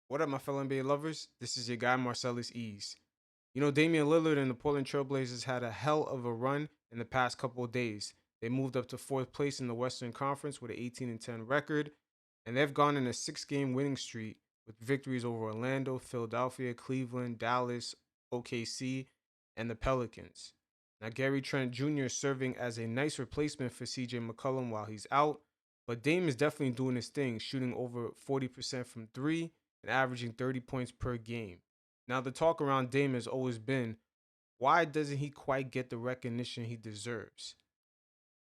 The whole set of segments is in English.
What up, my fellow NBA lovers? This is your guy, Marcellus Ease. Damian Lillard and the Portland Trailblazers had a hell of a run in the past couple of days. They moved up to fourth place in the Western Conference with an 18-10 record, and they've gone in a six-game winning streak with victories over Orlando, Philadelphia, Cleveland, Dallas, OKC, and the Pelicans. Now, Gary Trent Jr. is serving as a nice replacement for CJ McCollum while he's out, but Dame is definitely doing his thing, shooting over 40% from three and averaging 30 points per game. Now, the talk around Dame has always been, why doesn't he quite get the recognition he deserves?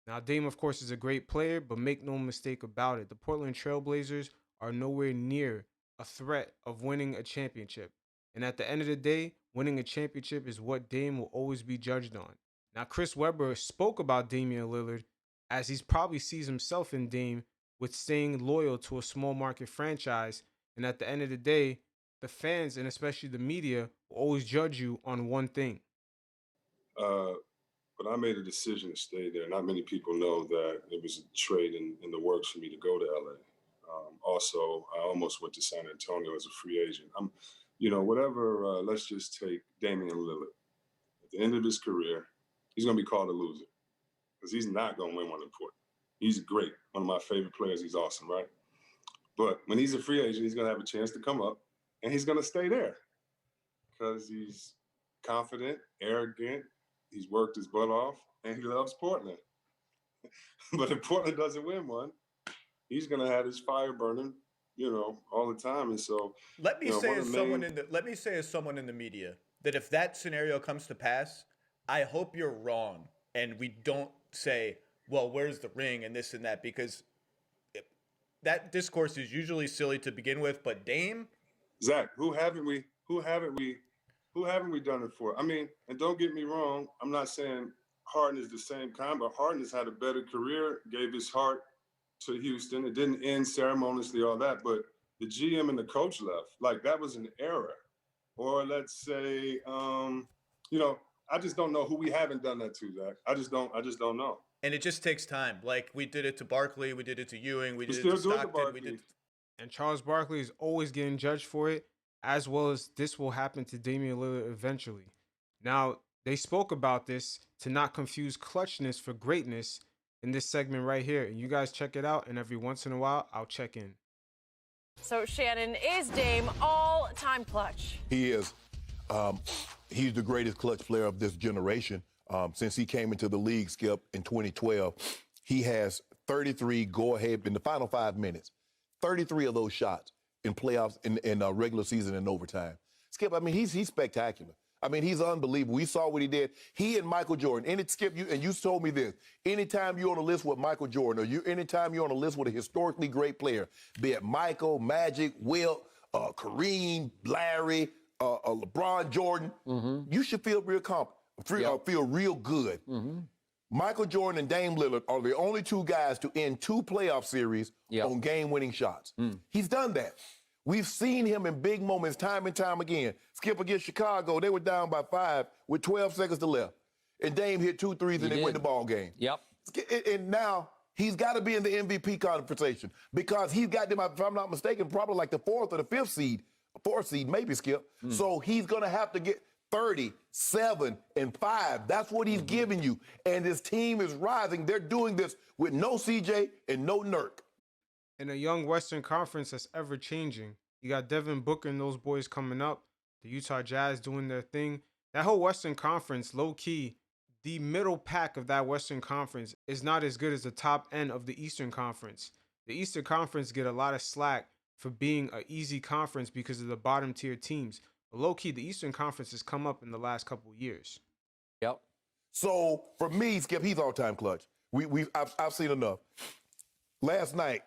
Now, Dame, of course, is a great player, but make no mistake about it, the Portland Trailblazers are nowhere near a threat of winning a championship. And at the end of the day, winning a championship is what Dame will always be judged on. Now, Chris Webber spoke about Damian Lillard as he probably sees himself in Dame with staying loyal to a small market franchise. And at the end of the day, the fans and especially the media will always judge you on one thing. Uh, but I made a decision to stay there. Not many people know that it was a trade in the works for me to go to LA. Also, I almost went to San Antonio as a free agent. Whatever. Let's just take Damian Lillard. At the end of his career, he's going to be called a loser because he's not going to win one in Portland. He's great, one of my favorite players. He's awesome, right? But when he's a free agent, he's going to have a chance to come up, and he's going to stay there because he's confident, arrogant. He's worked his butt off, and he loves Portland. But if Portland doesn't win one, he's going to have his fire burning, all the time. And so, let me say as someone in the media that if that scenario comes to pass, I hope you're wrong, and we don't say, "Well, where's the ring?" and this and that, because that discourse is usually silly to begin with. But Dame, Zach, who haven't we done it for? I mean, and don't get me wrong, I'm not saying Harden is the same kind, but Harden has had a better career, gave his heart to Houston. It didn't end ceremoniously, all that, but the GM and the coach left. Like, that was an error. Or let's say, I just don't know who we haven't done that to, Zach. I just don't know. And it just takes time. Like, we did it to Barkley, we did it to Ewing, we did still it to do it to Stockton, Barkley. And Charles Barkley is always getting judged for it, as well as this will happen to Damian Lillard eventually. Now, they spoke about this to not confuse clutchness for greatness in this segment right here. And you guys check it out, and every once in a while, I'll check in. So, Shannon, is Dame all-time clutch? He is. He's the greatest clutch player of this generation. Since he came into the league, Skip, in 2012, he has 33 go-ahead in the final 5 minutes. 33 of those shots in playoffs, in regular season and overtime. Skip, I mean, he's spectacular. I mean, he's unbelievable. We saw what he did. He and Michael Jordan. Skip, you told me this. Anytime you're on a list with Michael Jordan, or anytime you're on a list with a historically great player, be it Michael, Magic, Wilt, Kareem, Larry, LeBron, Jordan, you should feel real feel real good. Michael Jordan and Dame Lillard are the only two guys to end two playoff series on game-winning shots. He's done that. We've seen him in big moments time and time again. Skip, against Chicago, they were down by 5 with 12 seconds to left. And Dame hit 2 threes and they win the ball game. Yep. And now he's got to be in the MVP conversation because he's got them, if I'm not mistaken, probably like the 4th or the 5th seed, 4th seed maybe, Skip. So he's going to have to get 30, 7, and 5. That's what he's giving you. And his team is rising. They're doing this with no CJ and no Nurk. In a young Western Conference that's ever changing, you got Devin Booker and those boys coming up, the Utah Jazz doing their thing. That whole Western Conference, low-key, the middle pack of that Western Conference is not as good as the top end of the Eastern Conference. The Eastern Conference get a lot of slack for being an easy conference because of the bottom tier teams. But low-key, the Eastern Conference has come up in the last couple of years. Yep. So for me, Skip, he's all-time clutch. I've seen enough. Last night,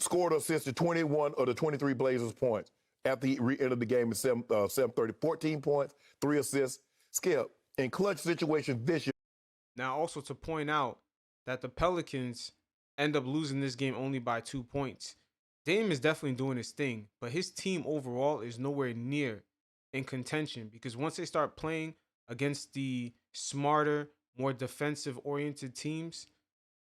scored or assisted 21 of the 23 Blazers points at the end of the game at 7:30. 14 points, 3 assists. Skip, in clutch situations this year. Now, also to point out that the Pelicans end up losing this game only by 2 points. Dame is definitely doing his thing, but his team overall is nowhere near in contention because once they start playing against the smarter, more defensive-oriented teams,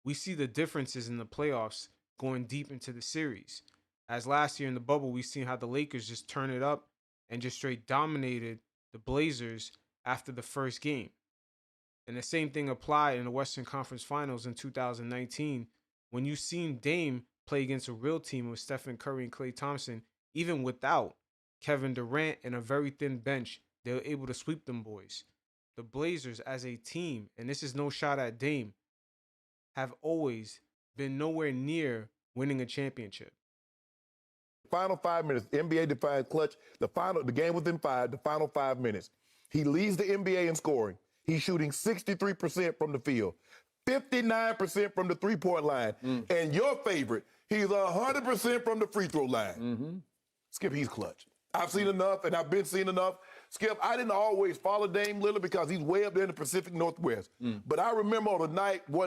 we see the differences in the playoffs going deep into the series. As last year in the bubble, we seen how the Lakers just turn it up and just straight dominated the Blazers after the first game. And the same thing applied in the Western Conference Finals in 2019 when you seen Dame play against a real team with Stephen Curry and Klay Thompson, even without Kevin Durant and a very thin bench, they were able to sweep them boys. The Blazers as a team, and this is no shot at Dame, have always been nowhere near winning a championship. Final 5 minutes, NBA defines clutch. The game within 5, the final 5 minutes. He leads the NBA in scoring. He's shooting 63% from the field, 59% from the three-point line. And your favorite, he's 100% from the free throw line. Skip, he's clutch. I've seen enough, and I've been seeing enough. Skip, I didn't always follow Dame Lillard because he's way up there in the Pacific Northwest. But I remember one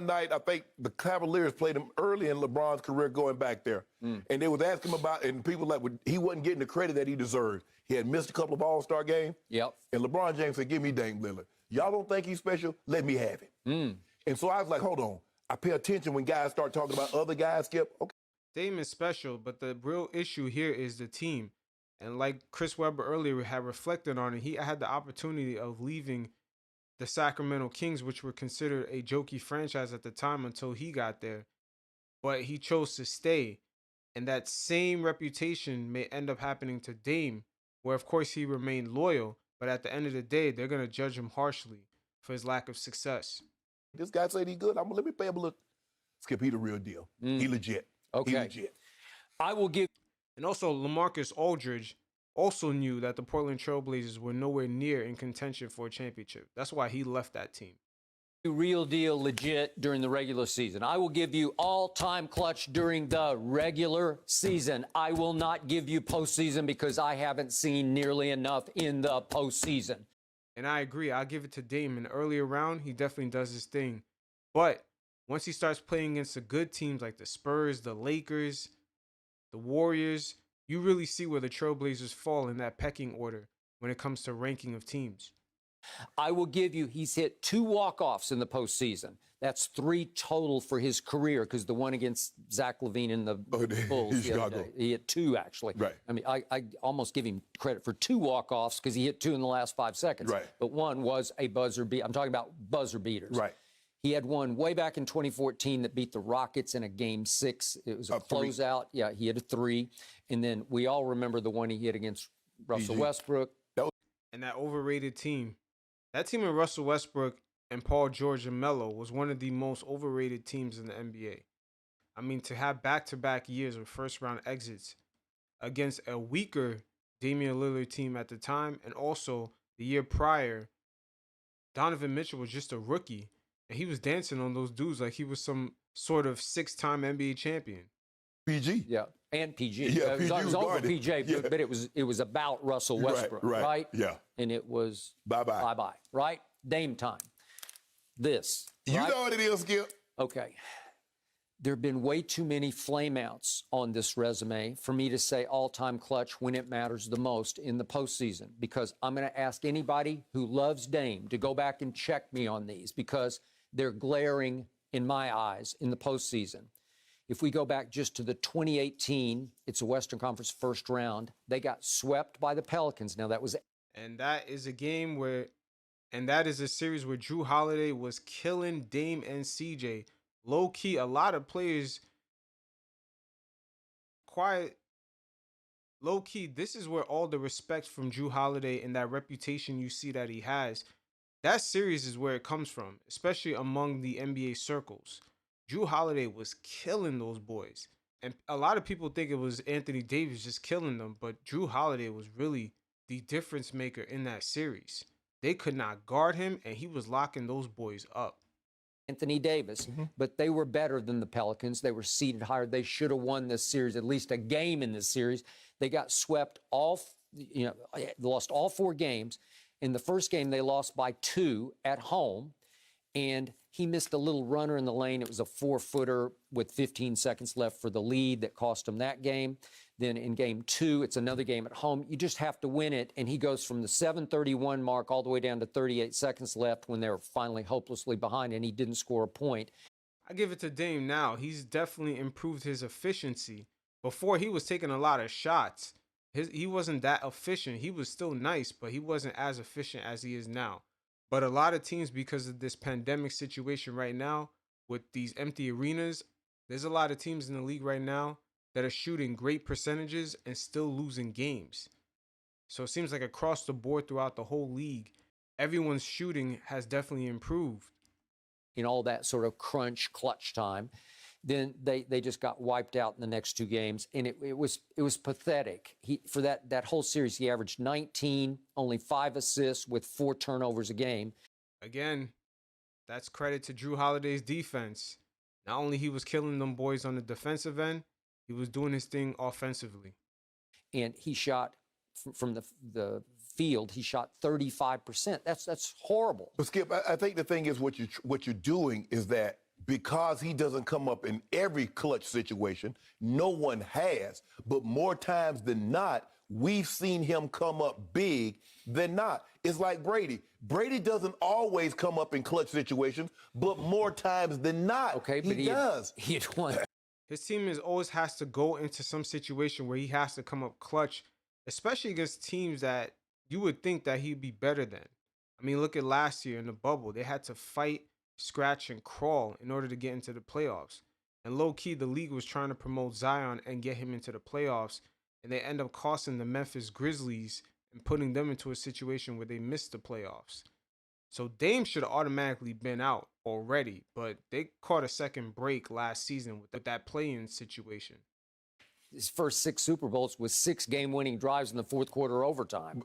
night, I think the Cavaliers played him early in LeBron's career going back there. And they was asking him about, and people like, he wasn't getting the credit that he deserved. He had missed a couple of All-Star games. Yep. And LeBron James said, give me Dame Lillard. Y'all don't think he's special? Let me have it. And so I was like, hold on. I pay attention when guys start talking about other guys, Skip. Okay. Dame is special, but the real issue here is the team. And like Chris Webber earlier had reflected on it, he had the opportunity of leaving the Sacramento Kings, which were considered a jokey franchise at the time until he got there. But he chose to stay. And that same reputation may end up happening to Dame, where of course he remained loyal, but at the end of the day, they're going to judge him harshly for his lack of success. This guy said he's good. Let me pay him a look. Skip, he the real deal. He legit. Okay. He legit. I will give. And also, LaMarcus Aldridge also knew that the Portland Trailblazers were nowhere near in contention for a championship. That's why he left that team. Real deal, legit during the regular season. I will give you all-time clutch during the regular season. I will not give you postseason because I haven't seen nearly enough in the postseason. And I agree. I'll give it to Dame. In the earlier round, he definitely does his thing. But once he starts playing against the good teams like the Spurs, the Lakers, the Warriors, you really see where the Trailblazers fall in that pecking order when it comes to ranking of teams. I will give you, he's hit 2 walk-offs in the postseason. That's 3 total for his career because the one against Zach LaVine in the Bulls the other day, he hit 2 actually. Right. I mean, I almost give him credit for 2 walk-offs because he hit 2 in the last 5 seconds. Right. But one was a buzzer beat. I'm talking about buzzer beaters. Right. He had one way back in 2014 that beat the Rockets in a Game 6. It was a closeout. Yeah, he had a 3. And then we all remember the one he hit against Russell Westbrook. And that overrated team. That team of Russell Westbrook and Paul George and Melo was one of the most overrated teams in the NBA. I mean, to have back-to-back years of first-round exits against a weaker Damian Lillard team at the time, and also the year prior, Donovan Mitchell was just a rookie. And he was dancing on those dudes like he was some sort of 6-time NBA champion. PG. Yeah, and PG. Yeah, it was over PG, yeah. but it was about Russell Westbrook, right? Yeah. And it was Bye-bye. Bye-bye, right? Dame time. This. You right? know what it is, Skip. Okay. There have been way too many flameouts on this resume for me to say all-time clutch when it matters the most in the postseason, because I'm going to ask anybody who loves Dame to go back and check me on these because they're glaring in my eyes in the postseason. If we go back just to the 2018, it's a Western Conference first round, they got swept by the Pelicans. Now that was... And that is a game where, and that is a series where Drew Holiday was killing Dame and CJ. Low key, a lot of players, low key, this is where all the respect from Drew Holiday and that reputation you see that he has, that series is where it comes from, especially among the NBA circles. Drew Holiday was killing those boys. And a lot of people think it was Anthony Davis just killing them, but Drew Holiday was really the difference maker in that series. They could not guard him, and he was locking those boys up. Anthony Davis, but they were better than the Pelicans. They were seeded higher. They should have won this series, at least a game in this series. They got swept lost all 4 games. In the first game, they lost by 2 at home, and he missed a little runner in the lane. It was a 4-footer with 15 seconds left for the lead that cost him that game. Then in game 2, it's another game at home. You just have to win it, and he goes from the 7:31 mark all the way down to 38 seconds left when they were finally hopelessly behind, and he didn't score a point. I give it to Dame now. He's definitely improved his efficiency, Before, he was taking a lot of shots. He wasn't that efficient. He was still nice, but he wasn't as efficient as he is now. But a lot of teams, because of this pandemic situation right now, with these empty arenas, there's a lot of teams in the league right now that are shooting great percentages and still losing games. So it seems like across the board throughout the whole league, everyone's shooting has definitely improved. In all that sort of crunch clutch time. Then they just got wiped out in the next two games, and it was pathetic. For that whole series, he averaged 19, only 5 assists with 4 turnovers a game. Again, that's credit to Drew Holiday's defense. Not only he was killing them boys on the defensive end, he was doing his thing offensively. And he shot from the field, he shot 35%. That's horrible. But Skip, I think the thing is what you're doing is that because he doesn't come up in every clutch situation, no one has, but more times than not, we've seen him come up big than not. It's like Brady. Brady doesn't always come up in clutch situations, but more times than not, okay, but he does. He had won. His team always has to go into some situation where he has to come up clutch, especially against teams that you would think that he'd be better than. I mean, look at last year in the bubble. They had to fight, scratch, and crawl in order to get into the playoffs. And low-key, the league was trying to promote Zion and get him into the playoffs, and they end up costing the Memphis Grizzlies and putting them into a situation where they missed the playoffs. So Dame should have automatically been out already, but they caught a second break last season with that play-in situation. His first 6 Super Bowls with 6 game-winning drives in the fourth quarter overtime.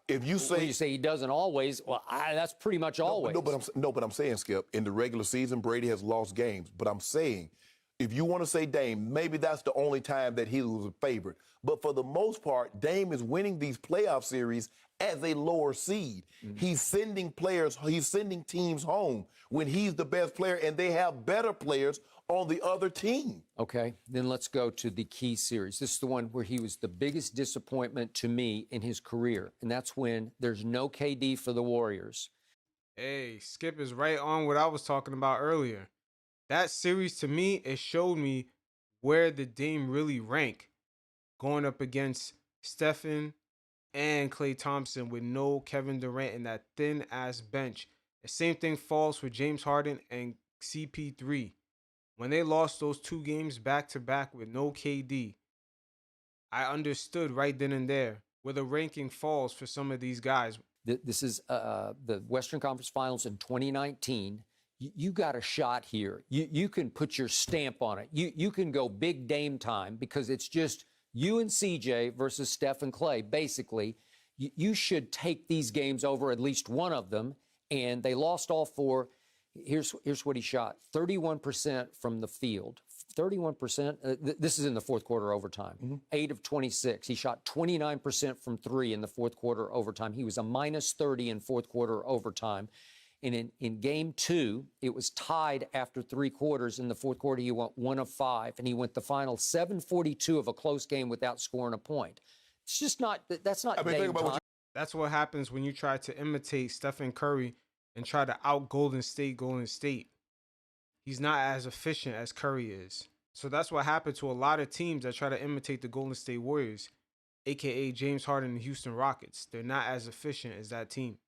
If you say, when you say he doesn't always, well, that's pretty much always. But I'm saying, Skip, in the regular season, Brady has lost games. But I'm saying, if you want to say Dame, maybe that's the only time that he was a favorite. But for the most part, Dame is winning these playoff series as a lower seed. Mm-hmm. He's sending teams home when he's the best player, and they have better players on the other team. Okay, then let's go to the key series. This is the one where he was the biggest disappointment to me in his career, and that's when there's no KD for the Warriors. Hey, Skip is right on what I was talking about earlier. That series, to me, it showed me where the Dame really rank, going up against Stephen and Klay Thompson with no Kevin Durant in that thin-ass bench. The same thing falls for James Harden and CP3. When they lost those 2 games back-to-back with no KD, I understood right then and there where the ranking falls for some of these guys. This is the Western Conference Finals in 2019. You got a shot here. You can put your stamp on it. You can go big Dame time because it's just you and CJ versus Steph and Klay. Basically, you should take these games over, at least one of them, and they lost all 4. Here's what he shot. 31% from the field. 31%. This is in the fourth quarter overtime. Mm-hmm. 8 of 26. He shot 29% from 3 in the fourth quarter overtime. He was a minus 30 in fourth quarter overtime. And in game 2, it was tied after 3 quarters. In the fourth quarter, he went 1 of 5, and he went the final 7:42 of a close game without scoring a point. It's just not. That's not. Dame time. That's what happens when you try to imitate Stephen Curry and try to out Golden State. He's not as efficient as Curry is. So that's what happened to a lot of teams that try to imitate the Golden State Warriors, a.k.a. James Harden and the Houston Rockets. They're not as efficient as that team.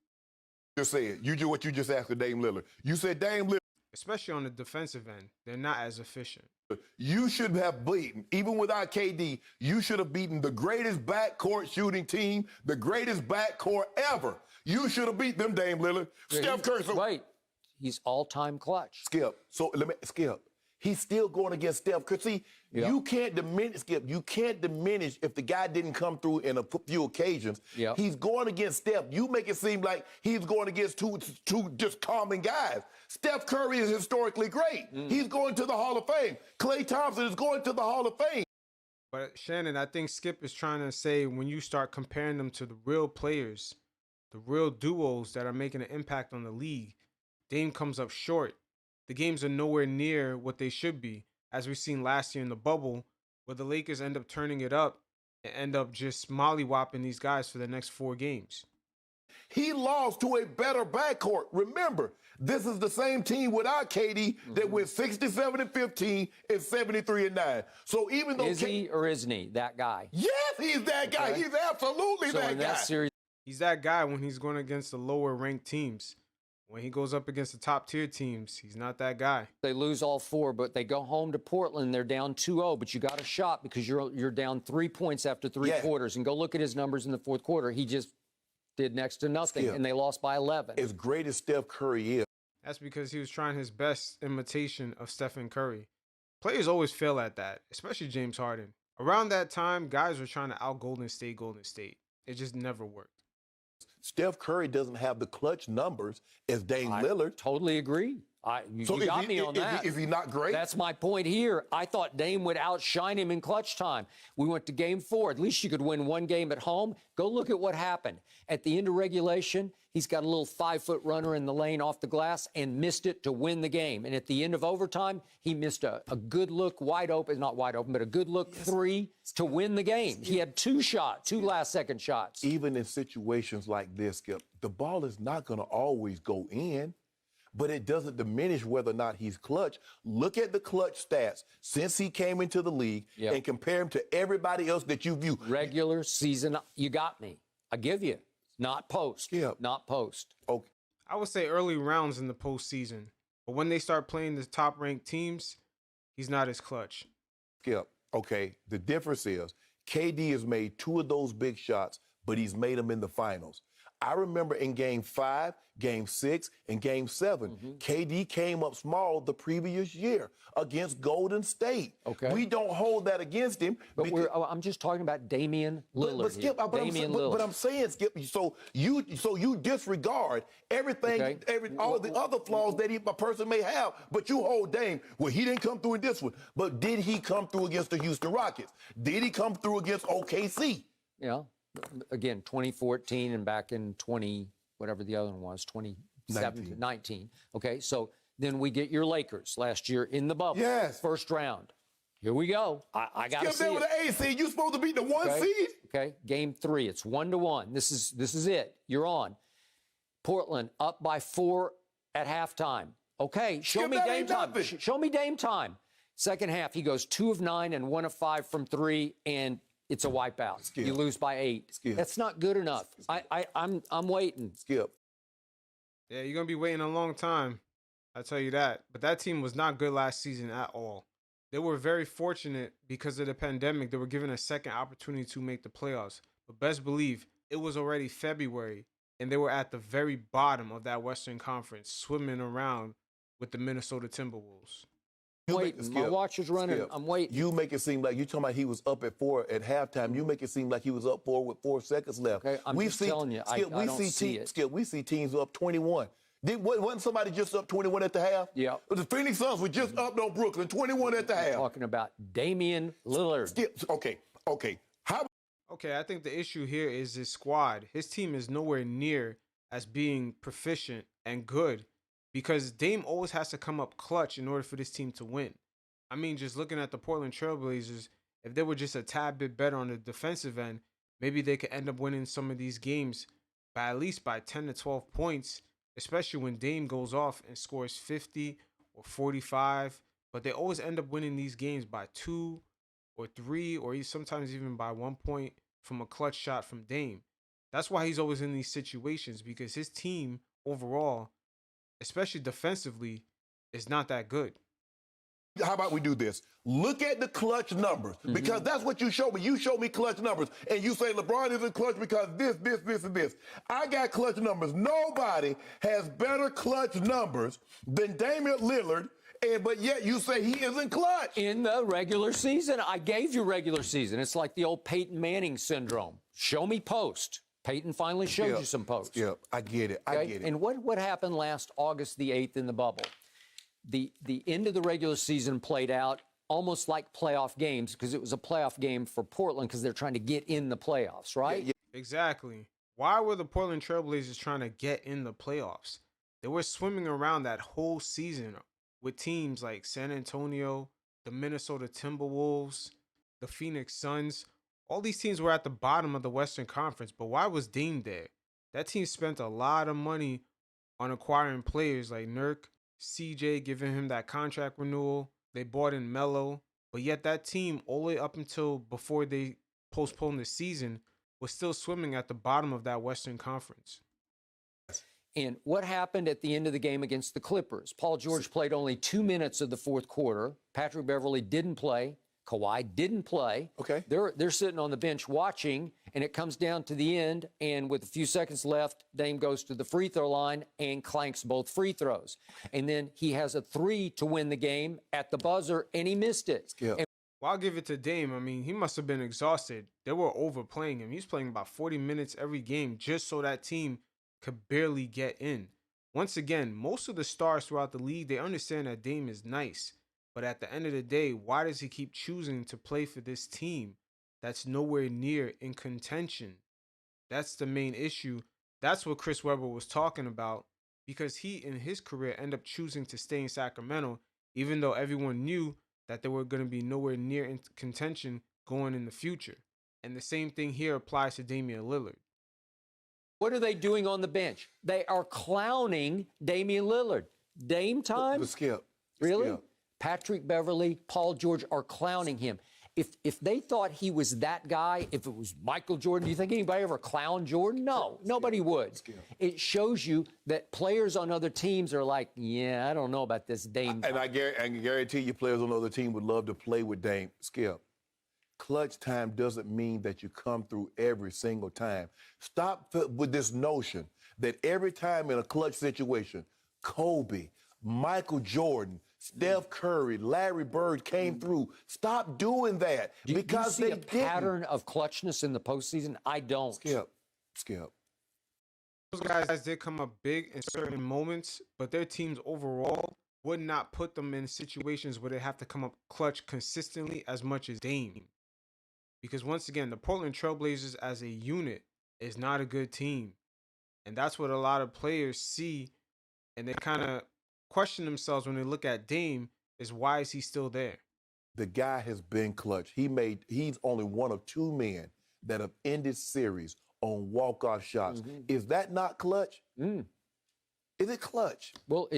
Just say it. You do what you just asked for Dame Lillard. You said Dame Lillard. Especially on the defensive end, they're not as efficient. You should have beaten, even without KD, you should have beaten the greatest backcourt shooting team, the greatest backcourt ever. You should have beat them, Dame Lillard. Yeah, Steph Curry. Right. He's all-time clutch. Skip. Skip. He's still going against Steph. Because, see, you can't diminish, Skip. You can't diminish if the guy didn't come through in a few occasions. Yep. He's going against Steph. You make it seem like he's going against two just common guys. Steph Curry is historically great. He's going to the Hall of Fame. Klay Thompson is going to the Hall of Fame. But, Shannon, I think Skip is trying to say when you start comparing them to the real players, the real duos that are making an impact on the league, Dame comes up short. The games are nowhere near what they should be, as we've seen last year in the bubble, where the Lakers end up turning it up and end up just mollywopping these guys for the next 4 games. He lost to a better backcourt. Remember, this is the same team without KD that went 67-15 and 73-9. So even though Is he or isn't he that guy? yes, he's that guy. Okay. He's absolutely So that in guy. that series, He's that guy when he's going against the lower ranked teams. When he goes up against the top tier teams, he's not that guy. they lose all 4, but they go home to Portland. They're down 2-0, but you got a shot because you're down 3 points after 3 Yeah. quarters. And go look at his numbers in the fourth quarter. He just did next to nothing, Skip. and they lost by 11. As great as Steph Curry is, That's because he was trying his best imitation of Stephen Curry. Players always fail at that, especially James Harden. Around that time, guys were trying to out Golden State. It just never worked. Steph Curry doesn't have the clutch numbers as Dame Lillard. Totally agree. You got me on that. Is he not great? That's my point here. I thought Dame would outshine him in clutch time. We went to game 4. At least you could win one game at home. Go look at what happened. At the end of regulation, he's got a little 5-foot runner in the lane off the glass and missed it to win the game. And at the end of overtime, he missed a good look, not wide open, but a good look 3 to win the game. He had 2 last-second shots. Even in situations like this, Skip, the ball is not going to always go in, but it doesn't diminish whether or not he's clutch. Look at the clutch stats since he came into the league and compare him to everybody else that you view. Regular season, you got me. I give you. Not post. Yeah. Not post. Okay. I would say early rounds in the postseason. But when they start playing the top ranked teams, he's not as clutch. Skip, okay, the difference is KD has made 2 of those big shots, but he's made them in the finals. I remember in Game 5, Game 6, and Game 7, KD came up small the previous year against Golden State. Okay. We don't hold that against him. But I'm just talking about Damian Lillard. But Skip, Lillard. I'm saying, Skip, so you disregard everything, all the other flaws that a person may have, but you hold Dame. Well, he didn't come through in this one, but did he come through against the Houston Rockets? Did he come through against OKC? Yeah. Again, 2014 and back in 20, whatever the other one was, 2017, 19. Okay, so then we get your Lakers last year in the bubble. Yes. First round. Here we go. I got to see Skip, with the A seed, you supposed to beat the 1 seed? Okay, game 3. It's 1-1. This is it. You're on. Portland up by 4 at halftime. Okay, show me Dame time. Show me Dame time. Second half, he goes 2 of 9 and 1 of 5 from 3, and it's a wipeout. Skip. You lose by 8. Skip. That's not good enough. I'm waiting. Skip. Yeah, you're going to be waiting a long time. I'll tell you that. But that team was not good last season at all. They were very fortunate because of the pandemic. They were given a second opportunity to make the playoffs. But best believe, it was already February, and they were at the very bottom of that Western Conference, swimming around with the Minnesota Timberwolves. Waiting. My watch is running. Skip. I'm waiting. You make it seem like you're talking about he was up at 4 at halftime. You make it seem like he was up 4 with 4 seconds left. Okay, I'm just telling you, Skip, I don't see it. Skip, we see teams up 21. Wasn't somebody just up 21 at the half? Yeah. The Phoenix Suns were just up on Brooklyn, 21 at the half. Talking about Damian Lillard. Skip, okay. Okay, I think the issue here is his squad. His team is nowhere near as being proficient and good because Dame always has to come up clutch in order for this team to win. I mean, just looking at the Portland Trailblazers, if they were just a tad bit better on the defensive end, maybe they could end up winning some of these games by at least by 10 to 12 points, especially when Dame goes off and scores 50 or 45. But they always end up winning these games by 2 or 3 or sometimes even by 1 point from a clutch shot from Dame. That's why he's always in these situations because his team overall, especially defensively, is not that good. How about we do this? Look at the clutch numbers because that's what you show me. You show me clutch numbers and you say LeBron isn't clutch because this, and this. I got clutch numbers. Nobody has better clutch numbers than Damian Lillard, but yet you say he isn't clutch. In the regular season, I gave you regular season. It's like the old Peyton Manning syndrome. Show me post. Peyton finally showed you some posts. Yeah, I get it. Okay? I get it. And what happened last August the 8th in the bubble? The end of the regular season played out almost like playoff games because it was a playoff game for Portland because they're trying to get in the playoffs, right? Yeah. Exactly. Why were the Portland Trailblazers trying to get in the playoffs? They were swimming around that whole season with teams like San Antonio, the Minnesota Timberwolves, the Phoenix Suns. All these teams were at the bottom of the Western Conference, but why was Dame there? That team spent a lot of money on acquiring players like Nurk, CJ, giving him that contract renewal. They bought in Melo, but yet that team, all the way up until before they postponed the season, was still swimming at the bottom of that Western Conference. And what happened at the end of the game against the Clippers? Paul George played only 2 minutes of the fourth quarter. Patrick Beverley didn't play. Kawhi didn't play. Okay. They're sitting on the bench watching, and it comes down to the end, and with a few seconds left, Dame goes to the free throw line and clanks both free throws. And then he has a three to win the game at the buzzer, and he missed it. Yeah. Well, I'll give it to Dame. I mean, he must have been exhausted. They were overplaying him. He's playing about 40 minutes every game just so that team could barely get in. Once again, most of the stars throughout the league, they understand that Dame is nice. But at the end of the day, why does he keep choosing to play for this team that's nowhere near in contention? That's the main issue. That's what Chris Webber was talking about, because he, in his career, ended up choosing to stay in Sacramento, even though everyone knew that they were going to be nowhere near in contention going in the future. And the same thing here applies to Damian Lillard. What are they doing on the bench? They are clowning Damian Lillard. Dame time? The Skip. Really? Skip. Patrick Beverley, Paul George are clowning him. If they thought he was that guy, if it was Michael Jordan, do you think anybody ever clowned Jordan? No, nobody would. It shows you that players on other teams are like, yeah, I don't know about this Dame. And I can guarantee you players on other team would love to play with Dame. Skip. Clutch time doesn't mean that you come through every single time. Stop with this notion that every time in a clutch situation, Kobe, Michael Jordan, Steph Curry, Larry Bird came through. Stop doing that because do you see they a pattern of clutchness in the postseason? I don't. Skip. Those guys did come up big in certain moments, but their teams overall would not put them in situations where they have to come up clutch consistently as much as Dame. Because once again, the Portland Trailblazers as a unit is not a good team. And that's what a lot of players see, and they kind of question themselves when they look at Dame, is why is he still there? The guy has been clutch. He's only one of two men that have ended series on walk-off shots. Is that not clutch? Is it clutch? Well,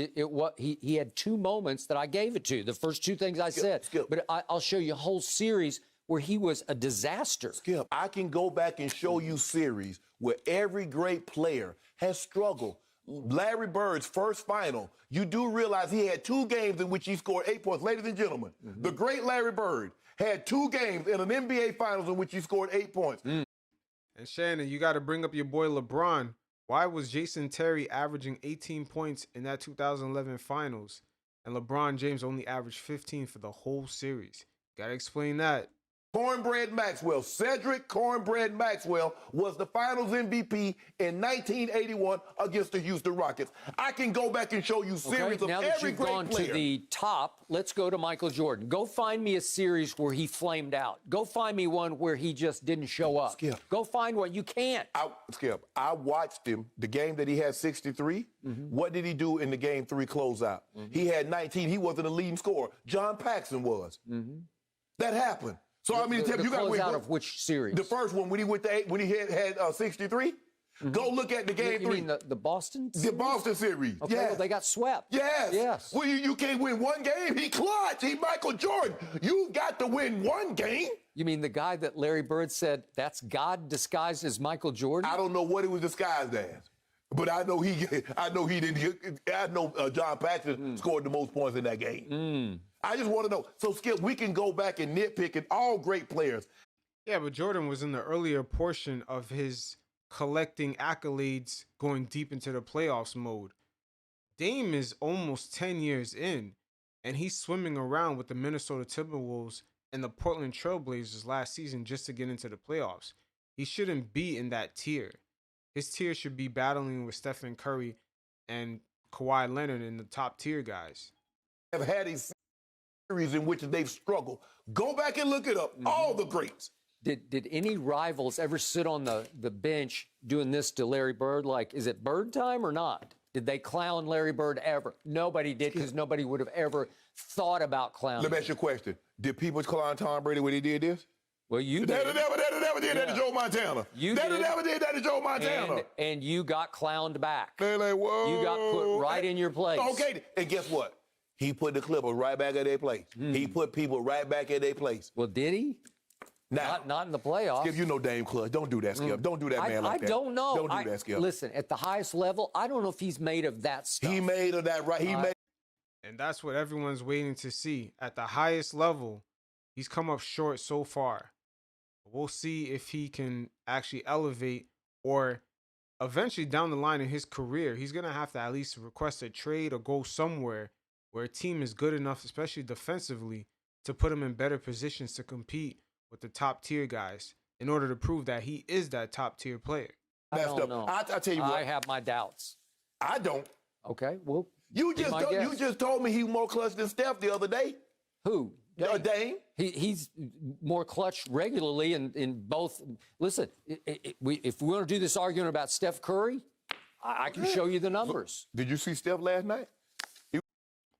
he had two moments that I gave it to. The first two things I said. Skip. But I'll show you a whole series where he was a disaster. Skip, I can go back and show you series where every great player has struggled. Larry Bird's first final, you do realize he had 2 games in which he scored 8 points. Ladies and gentlemen, the great Larry Bird had 2 games in an NBA Finals in which he scored 8 points. And Shannon, you got to bring up your boy LeBron. Why was Jason Terry averaging 18 points in that 2011 Finals, and LeBron James only averaged 15 for the whole series? Got to explain that. Cornbread Maxwell, Cedric Cornbread Maxwell, was the Finals MVP in 1981 against the Houston Rockets. I can go back and show you series of now that every you've great gone player. to the top, let's go to Michael Jordan. Go find me a series where he flamed out. Go find me one where he just didn't show up. Skip. Go find one. You can't. Skip, I watched him, the game that he had 63. What did he do in the game 3 closeout? He had 19. He wasn't a leading scorer. John Paxson was. That happened. So I mean, you got to win. Out of which series? The first one when he went to 8, when he had 63. Go look at the game 3. You mean the Boston? The Boston series. Okay, yes. well, they got swept. Yes. Well, you can't win one game. He clutch. He Michael Jordan. You got to win one game. You mean the guy that Larry Bird said that's God disguised as Michael Jordan? I don't know what it was disguised as, but I know he didn't. I know John Paxson scored the most points in that game. I just want to know. So, Skip, we can go back and nitpick at all great players. Yeah, but Jordan was in the earlier portion of his collecting accolades, going deep into the playoffs mode. Dame is almost 10 years in, and he's swimming around with the Minnesota Timberwolves and the Portland Trailblazers last season just to get into the playoffs. He shouldn't be in that tier. His tier should be battling with Stephen Curry and Kawhi Leonard in the top tier guys. Have had a series in which they've struggled. Go back and look it up. All the greats. Did any rivals ever sit on the bench doing this to Larry Bird? Like, is it Bird time or not? Did they clown Larry Bird ever? Nobody did, because nobody would have ever thought about clowning. Let me ask you a question. Did people clown Tom Brady when he did this? Well, you They did. never did that to Yeah. Joe Montana. You They did. never did that to Joe Montana. And you got clowned back. They're like, whoa. You got put right in your place. Okay, and guess what? He put the Clippers right back at their place. He put people right back at their place. Well, did he? Now, Not in the playoffs. Skip, you know Dame Clutch. Don't do that, Skip. Don't do that, man, like that. I don't know. Don't do that, Skip. Listen, at the highest level, I don't know if he's made of that stuff. He made of that right. He made. And that's what everyone's waiting to see. At the highest level, he's come up short so far. We'll see if he can actually elevate, or eventually down the line in his career, he's going to have to at least request a trade or go somewhere where a team is good enough, especially defensively, to put him in better positions to compete with the top tier guys in order to prove that he is that top tier player. I don't know. I tell you what. I have my doubts. I don't. Okay, well, You be just my told, you guest. just told me he more clutch than Steph the other day. Who? Dame. He's more clutch regularly in both. Listen, if we want to do this argument about Steph Curry, I can show you the numbers. Did you see Steph last night?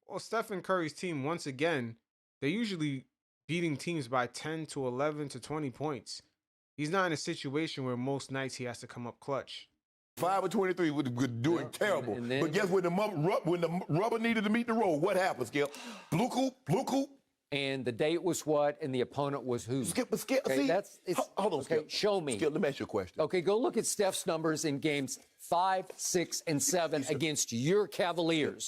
Well, Stephen Curry's team, once again, they're usually beating teams by 10 to 11 to 20 points. He's not in a situation where most nights he has to come up clutch. 5 of 23 was doing terrible. and then- But guess when the rubber needed to meet the road, what happened, Skip? Blue coop. And the date was what, and the opponent was who? Skip, Okay, see? it's Hold on, okay. Skip. Show me. Skip, let me ask you a question. Okay, go look at Steph's numbers in games 5, 6, and 7 against your Cavaliers.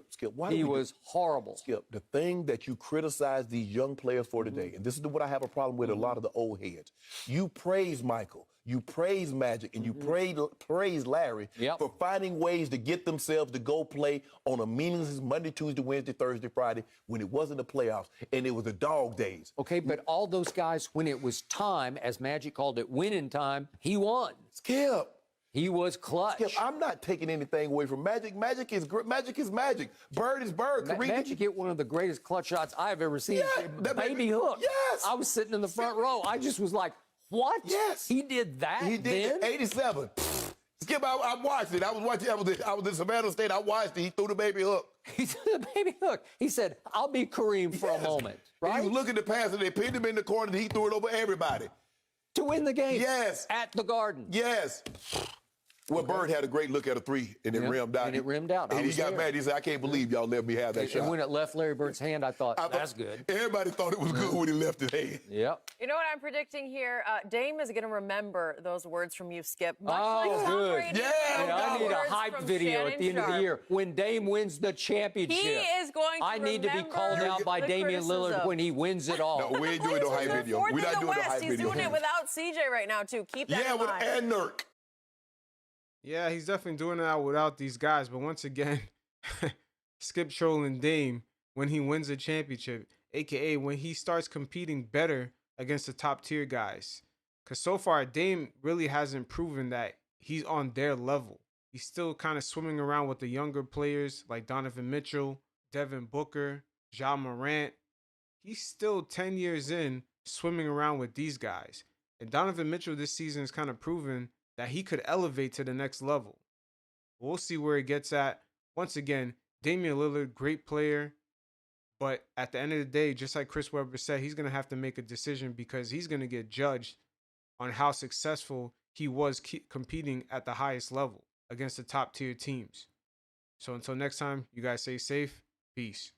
Skip, why He do we do- was horrible. Skip, the thing that you criticize these young players for today, and this is what I have a problem with a lot of the old heads. You praise Michael, you praise Magic, and you praise Larry Yep. for finding ways to get themselves to go play on a meaningless Monday, Tuesday, Wednesday, Thursday, Friday when it wasn't the playoffs and it was the dog days. Okay, but all those guys, when it was time, as Magic called it, winning time, he won. Skip. He was clutch. Skip, I'm not taking anything away from Magic. Magic is Magic. Bird is Bird. Kareem- Magic hit one of the greatest clutch shots I've ever seen. Yeah, that baby hook. Yes. I was sitting in the front row. I just was like, what? Yes. He did that He did then? 87. Skip, I watched it. I was in Savannah State. I watched it. He threw the baby hook. He threw the baby hook. He said, I'll be Kareem for a moment. And Right? he was looking to pass it. They pinned him in the corner. And he threw it over everybody. To win the game. Yes. At the Garden. Yes. Well, Bird had a great look at a three, and it Yeah, rimmed out. and it rimmed out. I And he was got there. mad. He said, I can't believe y'all let me have that And shot. when it left Larry Bird's hand, I thought, that's good. Everybody thought it was good when he left his hand. Yep. You know what I'm predicting here? Dame is going to remember those words from you, Skip. Much Oh, like Tom good. Brady Yeah, remembered I the need a words hype from video at Shannon the end of the Sharpe. year when Dame wins the championship. He is going to I need to be remember called out by the Damian Lillard criticism. when he wins it all. No, we ain't doing no hype They're video. fourth We're in not the doing no West. hype He's video. doing it without CJ right now, too. Keep that Yeah, in with mind. and Nurk. Yeah, he's definitely doing it out without these guys. But once again, Skip trolling Dame when he wins a championship, a.k.a. when he starts competing better against the top tier guys. Because so far, Dame really hasn't proven that he's on their level. He's still kind of swimming around with the younger players like Donovan Mitchell, Devin Booker, Ja Morant. He's still 10 years in swimming around with these guys. And Donovan Mitchell this season has kind of proven that he could elevate to the next level. We'll see where he gets at. Once again, Damian Lillard, great player. But at the end of the day, just like Chris Webber said, he's going to have to make a decision because he's going to get judged on how successful he was competing at the highest level against the top tier teams. So until next time, you guys stay safe. Peace.